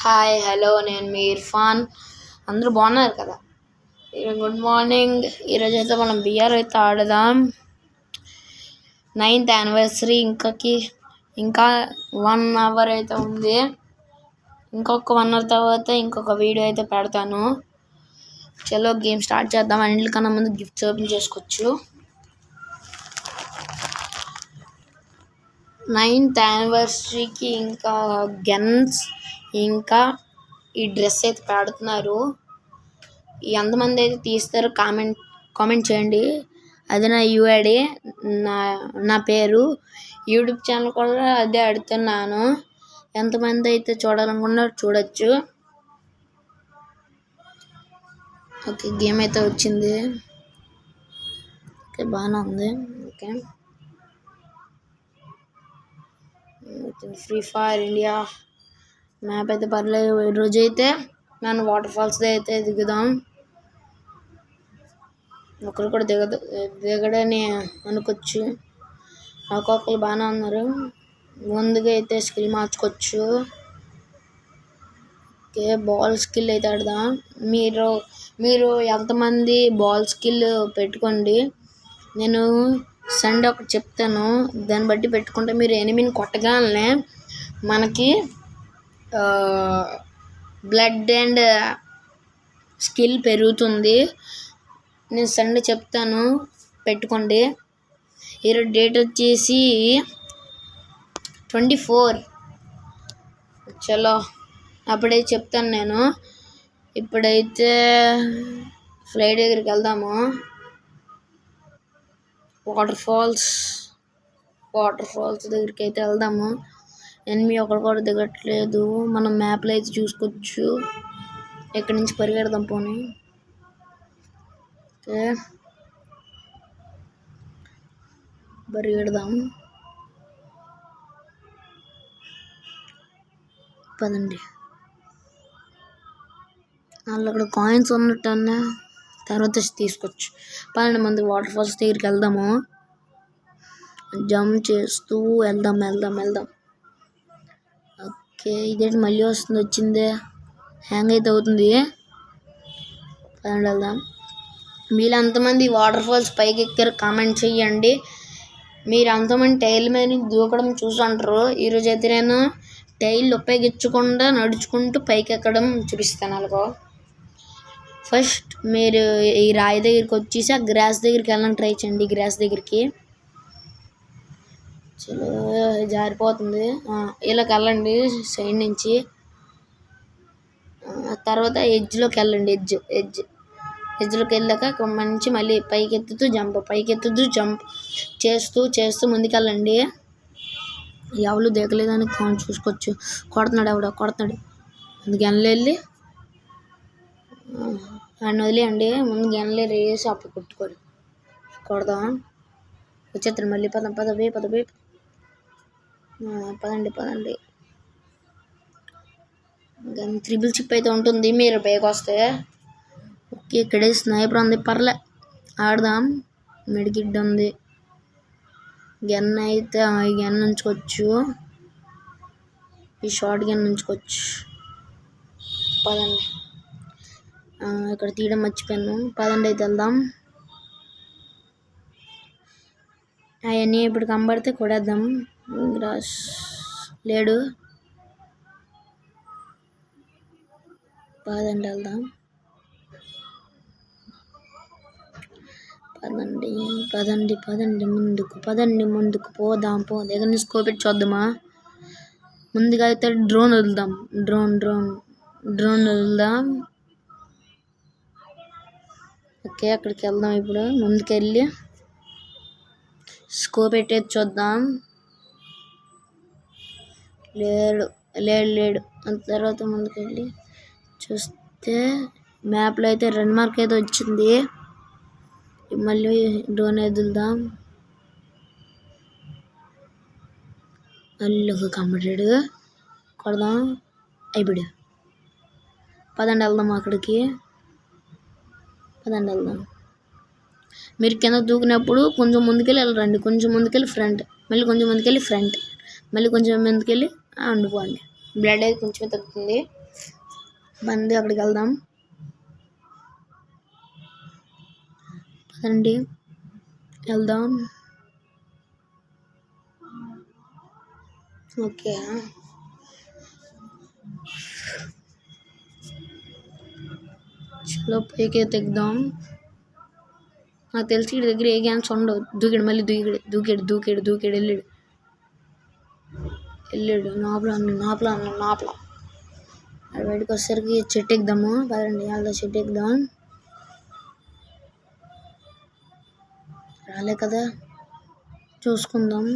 Hi hello నేను మీ ఇర్ఫాన్. అందరూ బాగున్నారు కదా? Good morning. ఈరోజు అయితే మనం బిఆర్ అయితే ఆడదాం. 9th యానివర్సరీ ఇంకా 1 hour అయితే ఉంది. ఇంకొక 1 hour తర్వాత ఇంకొక వీడియో అయితే పెడతాను. చలో గేమ్ స్టార్ట్ చేద్దాం. అన్నిటికన్నా ముందు గిఫ్ట్స్ ఓపెన్ చేసుకోవచ్చు. 9th యానివర్సరీకి ఇంకా గన్స్ ఇంకా ఈ డ్రెస్ అయితే పెడుతున్నారు. ఎంతమంది అయితే తీస్తారో కామెంట్ చేయండి. అది నా యూఐడి, నా పేరు. యూట్యూబ్ ఛానల్ కూడా అదే అడుగుతున్నాను. ఎంతమంది అయితే చూడాలనుకున్నారో చూడొచ్చు. ఓకే, గేమ్ అయితే వచ్చింది. ఓకే, బాగానే ఉంది. Okay, free fire India map అయితే పర్లేదు. ఈరోజు అయితే మనం వాటర్ ఫాల్స్ అయితే దిగుదాం. ఒకరు కూడా దిగడని అనుకోవచ్చు. ఒక్కొక్కరు బాగానే ఉన్నారు. ముందుగా అయితే స్కిల్ మార్చుకోవచ్చు. ఓకే, బాల్ స్కిల్ అయితే ఆడదాం. మీరు ఎంతమంది బాల్ స్కిల్ పెట్టుకోండి. నేను సండే ఒకటి చెప్తాను, దాన్ని బట్టి పెట్టుకుంటే మీరు ఎనిమిని కొట్టగానే మనకి బ్లడ్ అండ్ స్కిల్ పెరుగుతుంది. నేను సండే చెప్తాను, పెట్టుకోండి. ఈరోజు డేట్ వచ్చేసి 24. చలో అప్పుడైతే చెప్తాను నేను. ఇప్పుడైతే ఫ్లైట్ దగ్గరికి వెళ్దాము. వాటర్ ఫాల్స్ దగ్గరికి అయితే వెళ్దాము. ఎనిమి ఒకరు కూడా దిగట్లేదు. మనం మ్యాప్లో అయితే చూసుకోవచ్చు. ఇక్కడి నుంచి పరిగెడదాం. పోనీ పరిగెడదాం, పదండి. వాళ్ళు అక్కడ కాయిన్స్ ఉన్నట్టు తర్వాత తీసుకోవచ్చు. 12 మంది వాటర్ ఫాల్స్ దగ్గరికి వెళ్దాము. జంప్ చేస్తూ వెళ్దాం. ఓకే, ఇదేంటి మళ్ళీ వచ్చిందే, హ్యాంగ్ అయితే అవుతుంది. వెళ్దాం. మీరు ఎంతమంది వాటర్ ఫాల్స్ పైకి ఎక్కారు కామెంట్ చెయ్యండి. మీరు ఎంతమంది టైల్ మీద దూకడం చూసుంటారు. ఈరోజు అయితే నేను టైల్ ఉపయోగించకుండా నడుచుకుంటూ పైకి ఎక్కడం చూపిస్తాను. అలాగో ఫస్ట్ మీరు ఈ రాయి దగ్గరికి వచ్చేసి ఆ గ్రాస్ దగ్గరికి వెళ్ళడానికి ట్రై చేయండి. గ్రాస్ దగ్గరికి చలో, జారిపోతుంది. ఇలాగ వెళ్ళండి సైడ్ నుంచి. తర్వాత ఎడ్జ్లోకి వెళ్ళండి. ఎడ్జ్లోకి వెళ్ళాక మంచి మళ్ళీ పైకెత్తుతూ జంప్ చేస్తూ ముందుకెళ్ళండి. ఎవరు దిగలేదని చూసుకోవచ్చు. కొడుతున్నాడు. ముందు గెనలు వెళ్ళి ఆయన వదిలేయండి. ముందు గెనలే రేసి అప్పుడు కొడదాం. వచ్చేస్తాడు మళ్ళీ. పదండి. త్రిబుల్ చిప్ అయితే ఉంటుంది. మీరు బేగా వస్తే ఓకే. ఇక్కడే స్నైపర్ ఉంది, పర్లే ఆడదాం. మెడికిట్ ఉంది. గన్ అయితే ఈ గన్ ఉంచుకోవచ్చు. ఈ షార్ట్ గన్ ఉంచుకోవచ్చు. పదండి. ఇక్కడ తీయడం మర్చిపోయాను. పదండి అయితే వెళ్దాం. అవన్నీ ఇప్పుడు కంబడితే కొడేద్దాం. గ్రాస్ లేడు. పదండి వెళ్దాం. ముందుకు పోదాం. దగ్గర నుంచి స్కోప్ పెట్టి చూద్దామా. ముందుగా అయితే డ్రోన్ వదులుదాం. ఓకే, అక్కడికి వెళ్దాం. ఇప్పుడు ముందుకెళ్ళి స్కోప్ పెట్టేది చూద్దాం. లేడు. తర్వాత ముందుకెళ్ళి చూస్తే మ్యాప్లో అయితే రన్ మార్క్ అయితే వచ్చింది. మళ్ళీ డ్రోన్ వదులుదాం. మళ్ళీ కంప్లీటెడ్ కొడదాం. అయిపోయాడు. పదండి వెళ్దాం అక్కడికి. మీరు కింద దూకినప్పుడు కొంచెం ముందుకెళ్ళి వెళ్ళరండి. కొంచెం ముందుకెళ్ళి ఫ్రంట్, మళ్ళీ కొంచెం ముందుకెళ్ళి ఫ్రంట్, మళ్ళీ కొంచెం ముందుకెళ్ళి ఉండిపోండి. బ్లడ్ అయితే కొంచెం తగ్గుతుంది. బండి అక్కడికి వెళ్దాం. పదండి వెళ్దాం. ఓకే, చలో పైకి తెగ్దాం. నాకు తెలిసి వీడి దగ్గర ఏ గ్యాన్స్ ఉండవు. దూకాడు, మళ్ళీ దూకాడు వెళ్ళాడు. నాపల అది బయటకు వచ్చేసరికి చెట్టు ఎక్కుదాము. పదండి వాళ్ళ చెట్టు ఎక్కుదాం. రాలే కదా, చూసుకుందాం.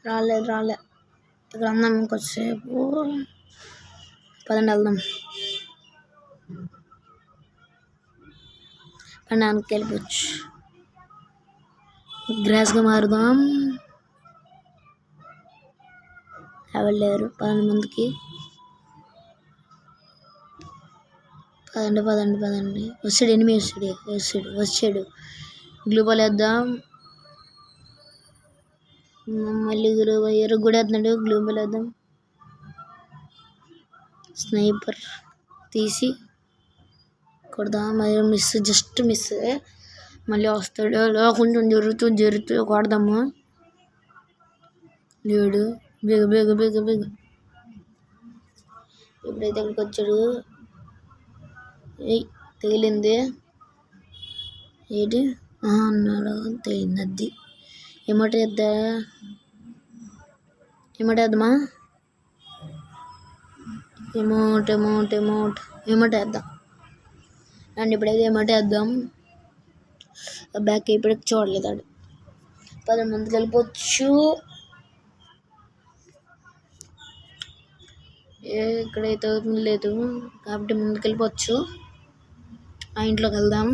రాలే ఇక్కడ అందాం ఇంకొచ్చేసేపు. పదండి వెళ్దాం. వెనక్కి వెళ్ళిపోవచ్చు. గ్రాస్గా మారుదాం. ఎవరు పదండి ముందుకి. పదండి. వచ్చాడు ఎనిమిది, వచ్చాడు. గ్లూ బాల్ వేద్దాం. మళ్ళీ ఎరుగు కూడా వేస్తున్నాడు. గ్లూ బాల్ వేద్దాం. స్నైపర్ తీసి కొడదాం. మరి జస్ట్ మిస్. మళ్ళీ వస్తాడు. అలా కొంచెం జరుగుతూ కొడదాము. లేడు. బేగ ఎప్పుడైతే అక్కడికి వచ్చాడు, తగిలింది. ఏంటి అన్నాడు, తగిలింది. అది ఏమంటేద్దామా? ఎమౌంట్ వేద్దాం అండ్ ఇప్పుడైతే వేద్దాం. బ్యాక్ ఇప్పటికి చూడలేదు. 10 మందికి వెళ్ళిపోవచ్చు. ఇక్కడైతే లేదు కాబట్టి ముందుకు వెళ్ళిపోవచ్చు. ఆ ఇంట్లోకి వెళ్దాం.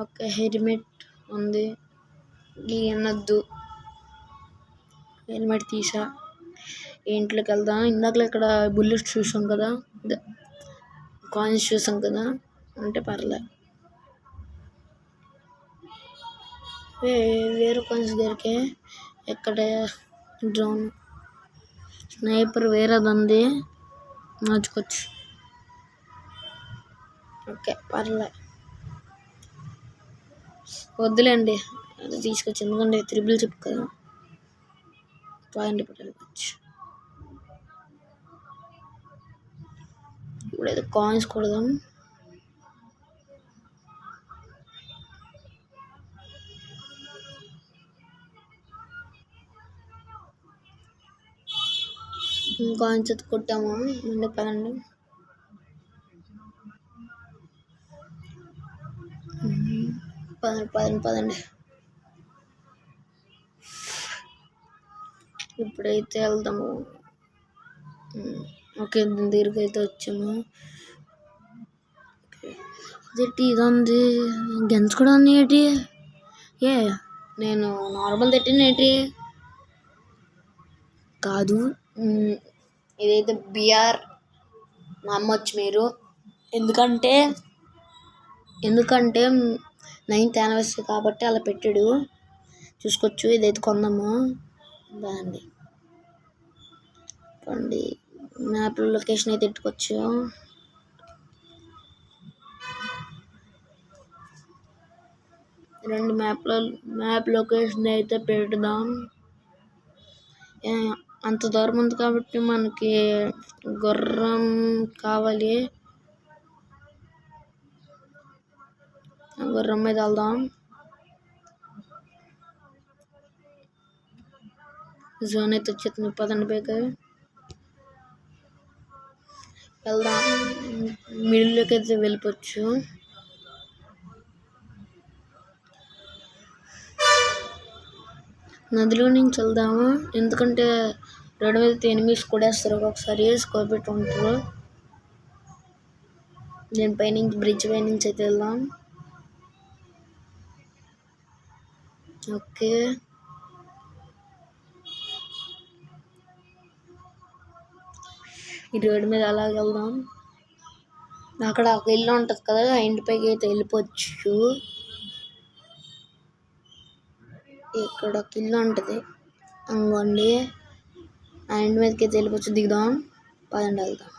ఓకే, హెల్మెట్ ఉంది. అనద్దు, హెల్మెట్ తీసా. ఇంట్లోకి వెళ్దాం. ఇందాకలో ఇక్కడ బుల్లెట్స్ చూసాం కదా, కాయిన్స్ చూసాం కదా, అంటే పర్లే. వేరే కాయిన్స్ దొరికే. ఎక్కడ డ్రోన్ స్నైపర్ వేరేది ఉంది, మార్చుకోవచ్చు. ఓకే, పర్లే, వద్దులేండి అది తీసుకొచ్చి. ఎందుకంటే త్రిబుల్ చిప్ కదా. వెళ్ళిపోవచ్చు. ఇప్పుడైతే కాయిన్స్ కొడదాం. కాయిన్స్ కొట్టాము. ముందు పదండి. పదండి. ఇప్పుడైతే వెళ్దాము. ఓకే, దగ్గరికి అయితే వచ్చాము. ఇది ఉంది. గన్స్ కూడా ఉంది. ఏంటి నేను నార్మల్ తిట్టిన ఏంటి కాదు. ఇదైతే బిఆర్ నమ్మొచ్చు మీరు. ఎందుకంటే 9th యానివర్సరీ కాబట్టి అలా పెట్టాడు. చూసుకోవచ్చు. ఇదైతే కొందాము. పండి మ్యాప్ లొకేషన్ అయితే ఎట్టుకోవచ్చు. రెండు మ్యాప్ లొకేషన్ అయితే పెడదాం. అంత దూరం ఉంది కాబట్టి మనకి గుర్రం కావాలి. గుర్రం మీద వెళ్దాం. జోన్ అయితే వచ్చేస్తుంది. పదండి బేగా వెళ్దాం. మిడిల్లోకి అయితే వెళ్ళిపోవచ్చు. నదిలో నుంచి వెళ్దాము. ఎందుకంటే రోడ్డు మీద ఎనిమిస్ కొడేస్తారు ఒక్కొక్కసారి. స్కోర్ పెట్టి ఉంటారు. నేను పైనుంచి బ్రిడ్జ్ పైనుంచి అయితే వెళ్దాం. ఓకే, ఈ రోడ్డు మీద అలాగే వెళ్దాం. అక్కడ ఒక ఇల్లు ఉంటుంది కదా, ఆ ఇంటి పైకి అయితే వెళ్ళిపోవచ్చు. ఇక్కడ ఒక ఇల్లు ఉంటుంది. అంగోండి ఆ ఎండ్ మీదకి వెళ్ళిపోవచ్చు, దిగుదాం. పదండి వెళ్దాం,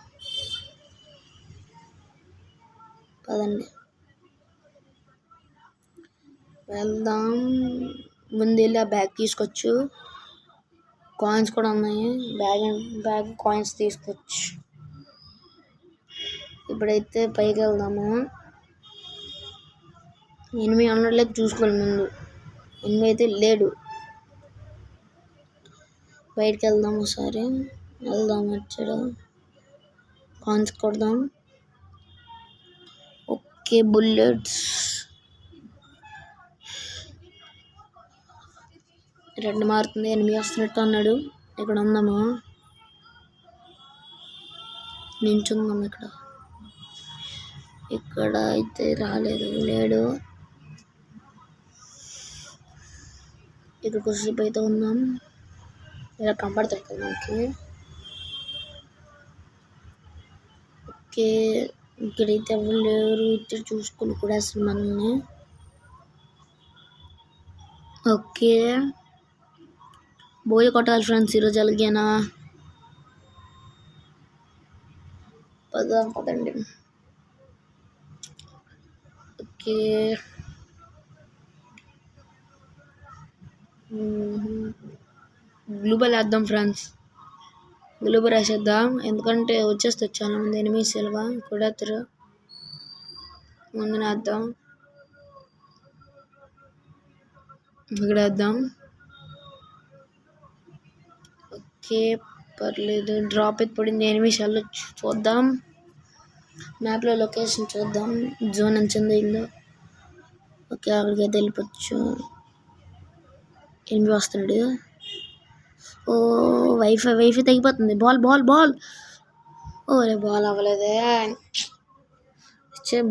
పదండి వెళ్దాం. ముందు వెళ్ళి ఆ బ్యాగ్ తీసుకోవచ్చు, కాయిన్స్ కూడా ఉన్నాయి. బ్యాగ్ కాయిన్స్ తీసుకోవచ్చు. ఇప్పుడైతే పైకి వెళ్దాము. ఎనిమిది అన్నట్లయితే చూసుకోవాలి. ముందు ఎనిమిది అయితే లేడు. బయటికి వెళ్దాం, ఒకసారి వెళ్దాం. వచ్చాడు, కాయిన్స్ కొడదాం. ఓకే, బుల్లెట్స్ రెడ్ మారుతుంది. ఎనిమిది వస్తున్నట్టు అన్నాడు. ఇక్కడ ఉందాము, నించుందాం. ఇక్కడ అయితే రాలేదు, లేడు. ఇక్కడ కొద్దిసేపు అయితే ఉందాం. ఇలా కనపడతాడు కదా మనకి. ఓకే, ఇక్కడైతే ఎవరు లేరు. ఇక్కడ చూసుకుని కూడా అసలు మనల్ని. ఓకే, బోయ కొట్టాలి ఫ్రెండ్స్ ఈరోజు ఎలాగైనా. పదండి. ఓకే, గ్లూబల్ వేద్దాం ఫ్రెండ్స్. గ్లూబల్ వేసేద్దాం, ఎందుకంటే వచ్చేస్తే చాలా మంది ఎనిమిస్ ఎలాగా కొడతారు. ముందు వేద్దాం, ఇక్కడ వేద్దాం. ఓకే, పర్లేదు. డ్రాప్ అయితే పడింది, ఎనిమిస్ వెళ్ళొచ్చు. చూద్దాం, మ్యాప్లో లొకేషన్ చూద్దాం. జోన్ ఎంచింది ఇల్లు. ఓకే, అక్కడికైతే వెళ్ళిపోవచ్చు. ఎనిమిది వస్తున్నాడు. ఓ, వైఫై తగ్గిపోతుంది. బాల్ ఓరే, బాల్ అవ్వలేదే.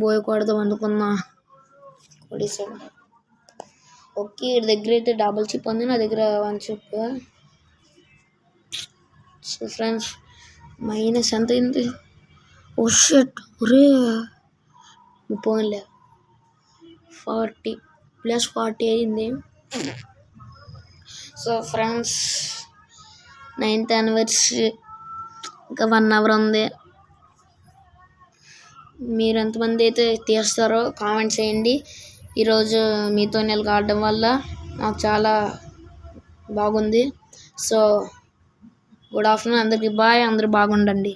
బోయ్ కొడదాం అనుకున్నా, కొడేసాడు. ఓకే, వీడి దగ్గర అయితే డబుల్ చిప్ ఉంది, నా దగ్గర 1 చిప్. సో ఫ్రెండ్స్, మైనస్ ఎంత అయింది? ఓ షట్, ఒరే పోన్లే, 40 + 40 అయింది. సో ఫ్రెండ్స్, 9th యానివర్సరీ ఇంకా 1 అవర్ ఉంది. మీరు ఎంతమంది అయితే తీస్తారో కామెంట్ చేయండి. ఈరోజు మీతో నెలకు ఆడడం వల్ల నాకు చాలా బాగుంది. సో గుడ్ ఆఫ్టర్నూన్ అందరికీ, బాయ్. అందరూ బాగుండండి.